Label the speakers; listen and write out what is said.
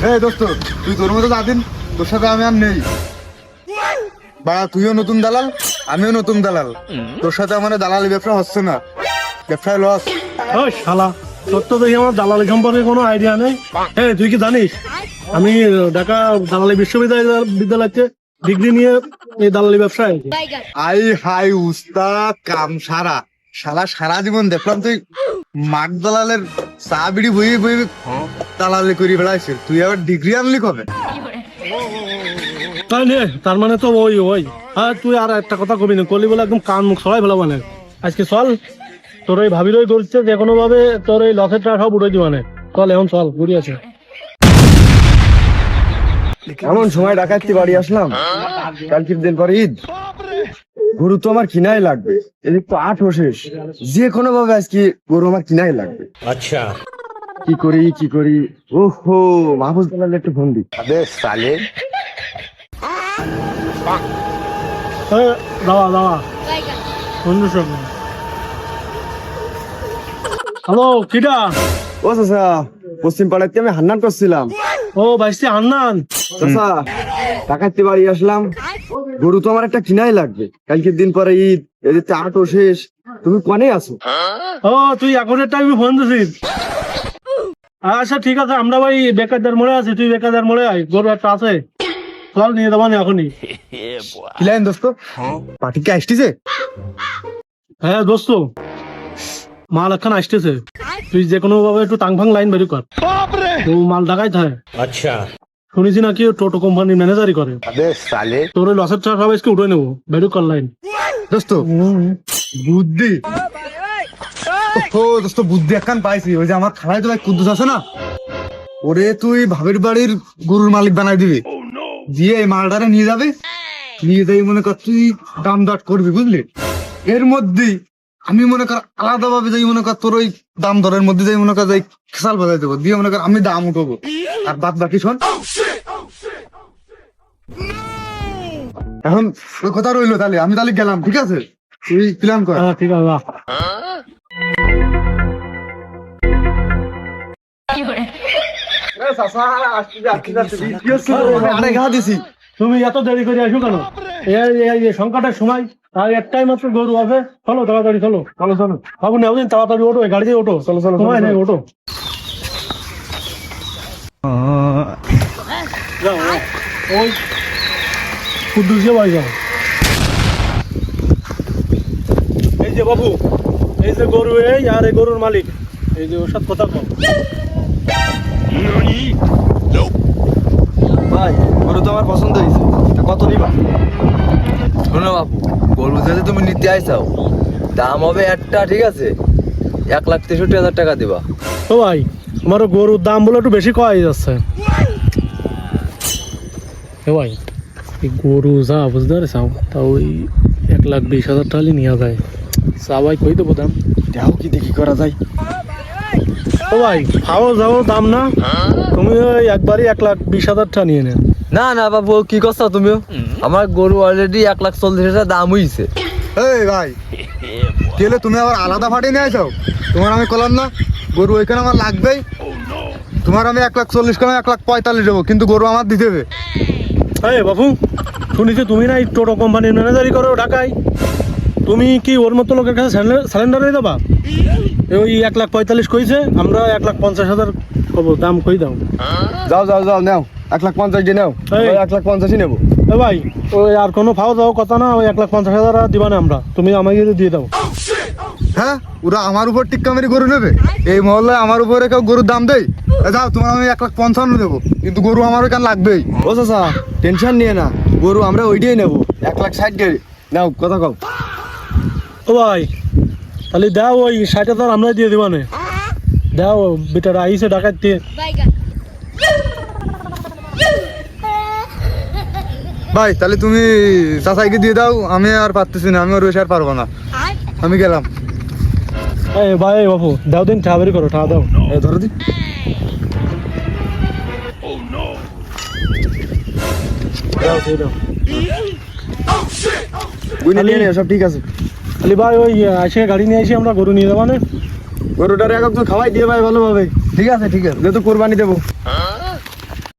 Speaker 1: এই দোস্ত, তুই তোর মতো দাদিন, তোর সাথে আমি আর নেই। বা তুইও নতুন দালাল, আমিও নতুন দালাল। তোর সাথে আমার দালালি ব্যবসা হচ্ছে না, ব্যবসায় লস।
Speaker 2: ওই শালা, তোর তো দেখি আমার দালালি সম্পর্কে কোনো আইডিয়া নেই। হ্যাঁ, তুই কি জানিস আমি ঢাকা দালালি বিশ্ববিদ্যালয়তে ডিগ্রি নিয়ে এই দালালি ব্যবসায়?
Speaker 1: আই হাই উস্তাদ কাম সারা শালা, সারা জীবন দেখলাম তুই মাঠ দালালের চা বিড়ি বই বই দালালি করে বেড়াইছিস, তুই আবার ডিগ্রি আনলি কবে?
Speaker 2: তাই নে, তার মানে তো ওই ওই হ্যাঁ, তুই আর একটা কথা কবি না, কলি বলে একদম কান মুখ সবাই ফেলা মানে। আজকে চল, তোর ওই ভাবিরই ধরছে যে কোনো ভাবে তোর ওই লসের টাকা সব উঠে দিবানে। চল এখন চল, ঘুরি আছে।
Speaker 3: এমন সময় ডাকাইতে বাড়ি আসলাম, কালকের দিন পরে ঈদ, গরু তো আমার কিনাই লাগবে। এদিক তো 8 শেষ, যে কোনো ভাবে আজকে গরু আমার কিনাই লাগবে। আচ্ছা, কি করি? ওহো, মাহফুজ দালাল একটু ফোন দি।
Speaker 2: দাওয়া বন্ধু সব। হ্যালো, কিটা?
Speaker 3: ও চাচা, পশ্চিম পাড়াতে আমি হান্নান করছিলাম।
Speaker 2: ও ভাইসি হান্নান।
Speaker 3: চাচা, ডাকাইতে বাড়ি আসলাম, গরু তো আমার একটা কিনাই লাগবে। কালকের দিন পরে ঈদ, এদিকে 8 শেষ, তুমি কনে আছো?
Speaker 2: ও, তুই এখনের টাইমে ফোন দিছিস? আচ্ছা ঠিক আছে, আমরা ভাই বেকারদার মোড়ে আছি, তুই বেকারদার মোড়ে আয়, গরু একটা আছে, চল নিয়ে দেবো না এখনই।
Speaker 1: কিলাইন দোস্ত, পার্টি কে আসতেছে?
Speaker 2: হ্যাঁ দোস্ত, মাল এখন আসতেছে, তুই যে কোনো ভাবে একটু টাংফাং লাইন বের কর। ও মাল ঢাকাই থাকে। আচ্ছা, শুনেছি নাকি টোটো কোম্পানির ম্যানেজারই করে। তোর ওই লসের টাকা সব আজকে উঠে নেবো, বের কর লাইন।
Speaker 1: দোস্ত বুদ্ধি, ও দোস্ত বুদ্ধি একখান পাইছি। ওই যে আমার খালাই তো ভাই কুদ্দুস আছে না, ওরে তুই ভাবির বাড়ির গরুর মালিক বানাই দিবি, দিয়ে এই মালটারে নিয়ে যাবে, নিয়ে যাই মনে কর তুই দাম দর করবি, বুঝলি? এর মধ্যেই আমি মনে কর আলাদা ভাবে যাই মনে কর তোর ওই দাম দরের মধ্যে যাই মনে কর যাই খেসাল বাজাই দেবো, দিয়ে মনে কর আমি দাম উঠবো, আর বাদ বাকি শোন। এখন ওই কথা রইলো, তাহলে আমি তাহলে গেলাম, ঠিক আছে? তুই প্ল্যান কর।
Speaker 2: ঠিক আছে, বাহ। তুমি এত দেরি করে আসো কেন? এই সংকটের সময় আর একটাই মাত্র গরু আছে, চলো তাড়াতাড়ি চলো। বাবু নেও দিন, তাড়াতাড়ি ওঠো, গাড়ি দিয়ে ওঠো, চলো সময় নেই, ওঠো। যাও, ওই কুদ্দুসে বাড়ি যাও। এই যে বাবু, এই যে গরু, এই আর এই গরুর মালিক, এই যে ওর সাথে কথা কম।
Speaker 3: ভাই, গরু তো আমার পছন্দ হয়েছে, কত নিবা?
Speaker 4: শোনো বাপু, গরু যদি তুমি নিতে আইসাও, দাম হবে একটা, ঠিক আছে? 1,63,000 টাকা দিবা।
Speaker 2: ও ভাই, তোমার গরুর দাম বলে একটু বেশি কয় যাচ্ছে। ভাই, এই গরু যা বুঝতে পারছ, তা ওই 1,20,000 টাকা নিয়ে যায়। সবাই কই দেবো দাম?
Speaker 3: দেও কি দেখি করা যায়।
Speaker 2: ও ভাই, খাও যাও দাম না, তুমি ওই একবারই 1,20,000 টাকা নিয়ে নেন।
Speaker 4: না না বাবু, কি করছো তুমিও? আমার গরু অলরেডি 1,40,000 দাম হইছে।
Speaker 1: এই ভাই, গেলে তুমি আবার আলাদা ফাটে নিয়ে আসাও। তোমার আমি কলাম না গরু ওইখানে আমার লাগবেই, তোমার আমি 1,40,000 করে 1,45,000 দেবো, কিন্তু গরু আমার দিতে হবে।
Speaker 2: এই বাবু, শুনেছি তুমি না এই টোটো কোম্পানির ম্যানেজারই করো ঢাকায়, তুমি কি ওর মতো লোকের কাছে স্যালেন্ডার হয়ে দেবা? ওই 1,45,000 কইছে, আমরা 1,50,000 কব, দাম কই দাও।
Speaker 3: যাও নেও, 1,50,000 দিয়ে নেও। 1,50,000 নেবো।
Speaker 2: এ ভাই, ওই আর কোনো ফাও দাও কথা না, ওই 1,50,000 দিবা না আমরা, তুমি আমাকে দিয়ে দাও।
Speaker 1: হ্যাঁ, ওরা আমার উপর টিক্কা মেরে গরু নেবে? এই মহল্লায় আমার উপরে কেউ গরুর দাম দেয়? যাও, তোমার আমি 1,55,000 দেবো, কিন্তু গরু আমার ওইখানে লাগবেই।
Speaker 3: ও চাচা, টেনশন নিয়ে না, গরু আমরা ওইটাই নেবো, 1,60,000 নাও, কথা কও।
Speaker 2: ও ভাই, তাহলে দাও, ওই 60,000 আমরা দিয়ে দিবা না, দাও, বেটারা আইসে ঢাকায় দিয়ে।
Speaker 1: ভাই, তাহলে তুমি চাচাইকে দিয়ে দাও, আমি আর পারতেছি না, আমি ওর বেশি আর পারবো না, আমি গেলাম।
Speaker 2: এই ভাই বাবু, দাও দিন, ঠা বেরি করো, ঠা দাও।
Speaker 1: ধরো দি।
Speaker 2: দাও, দিয়ে দাও।
Speaker 3: বুঝে নিয়ে সব ঠিক আছে।
Speaker 2: খালি ভাই ওই আসে গাড়ি নিয়ে আসি, আমরা গরু নিয়ে যাবো না।
Speaker 3: গরুটারে এখন তো খাওয়াই দিয়ে ভাই ভালোভাবে,
Speaker 4: ঠিক আছে ঠিক আছে।
Speaker 3: যেহেতু কোরবানি দেবো।